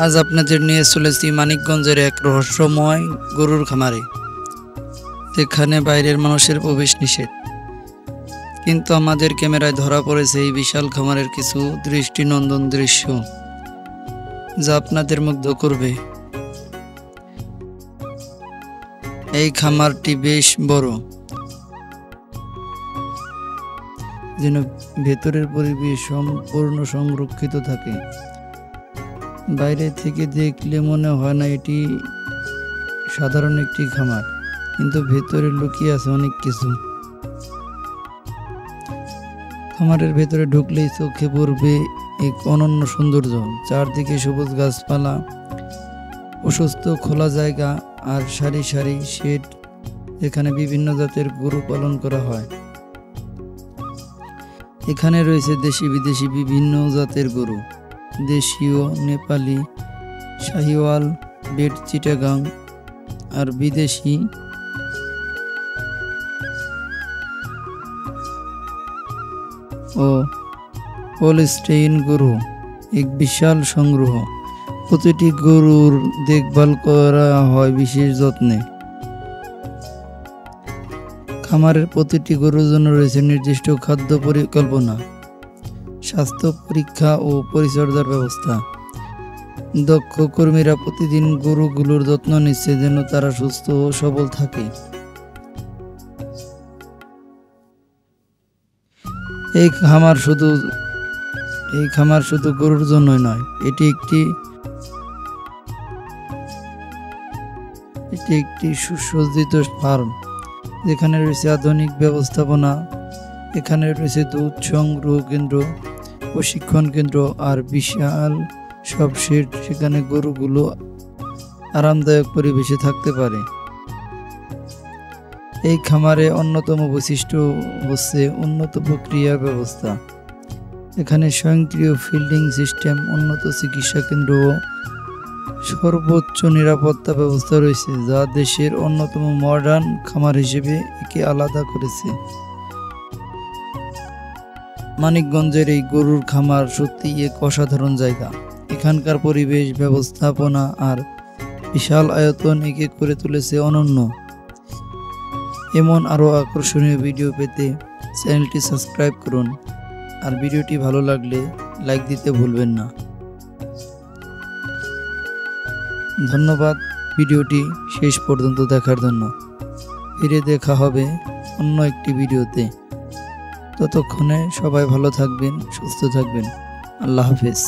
আজ আপনাদের নিয়ে চলেছি মানিকগঞ্জের এক রহস্যময় গরুর খামারে, যেখানে বাইরের মানুষের প্রবেশ নিষেধ। কিন্তু আমাদের ক্যামেরায় ধরা পড়েছে এই বিশাল খামারের কিছু দৃষ্টিনন্দন দৃশ্য, যা আপনাদের মুগ্ধ করবে। এই খামারটি বেশ বড়, যেন ভেতরের পরিবেশ সম্পূর্ণ সংরক্ষিত থাকে। বাইরে থেকে দেখলে মনে হয় না এটি সাধারণ একটি খামার, কিন্তু ভেতরে লুকিয়ে আছে অনেক কিছু। খামারের ভেতরে ঢুকলেই চোখে পড়বে এক অনন্য সৌন্দর্য। চারদিকে সবুজ গাছপালা, প্রশস্ত খোলা জায়গা আর সারি সারি শেড, যেখানে বিভিন্ন জাতের গরু পালন করা হয়। এখানে রয়েছে দেশি বিদেশি বিভিন্ন জাতের গরু, দেশীয়, নেপালি, শাহিওয়াল, রেড চিটাগাং আর বিদেশি ও হোলস্টেইন গরু। এক বিশাল সংগ্রহ। প্রতিটি গরুর দেখভাল করা হয় বিশেষ যত্নে। খামারের প্রতিটি গরুর জন্য রয়েছে নির্দিষ্ট খাদ্য পরিকল্পনা, স্বাস্থ্য পরীক্ষা ও পরিচর্যার ব্যবস্থা। দক্ষ কর্মীরা প্রতিদিন গরুগুলোর যত্ন নিচ্ছে, যেন তারা সুস্থ ও সবল থাকে। এই খামার শুধু গরুর জন্যই নয়, এটি একটি সুসজ্জিত ফার্ম, যেখানে রয়েছে আধুনিক ব্যবস্থাপনা। এখানে রয়েছে দুধ সংগ্রহ কেন্দ্র, প্রশিক্ষণ কেন্দ্র আর বিশাল সব শেড, সেখানে গরুগুলো আরামদায়ক পরিবেশে থাকতে পারে। এই খামারে অন্যতম বৈশিষ্ট্য হচ্ছে উন্নত প্রক্রিয়া ব্যবস্থা। এখানে স্বয়ংক্রিয় ফিল্ডিং সিস্টেম, উন্নত চিকিৎসা কেন্দ্র ও সর্বোচ্চ নিরাপত্তা ব্যবস্থা রয়েছে, যা দেশের অন্যতম মডার্ন খামার হিসেবে একে আলাদা করেছে। মানিকগঞ্জের এই গরুর খামার সত্যি এক অসাধারণ জায়গা। এখানকার পরিবেশ, ব্যবস্থাপনা আর বিশাল আয়তন একে করে তুলেছে অনন্য। এমন আরও আকর্ষণীয় ভিডিও পেতে চ্যানেলটি সাবস্ক্রাইব করুন, আর ভিডিওটি ভালো লাগলে লাইক দিতে ভুলবেন না। ধন্যবাদ ভিডিওটি শেষ পর্যন্ত দেখার জন্য। ফিরে দেখা হবে অন্য একটি ভিডিওতে। ততক্ষণে সবাই ভালো থাকবেন, সুস্থ থাকবেন। আল্লাহ হাফেজ।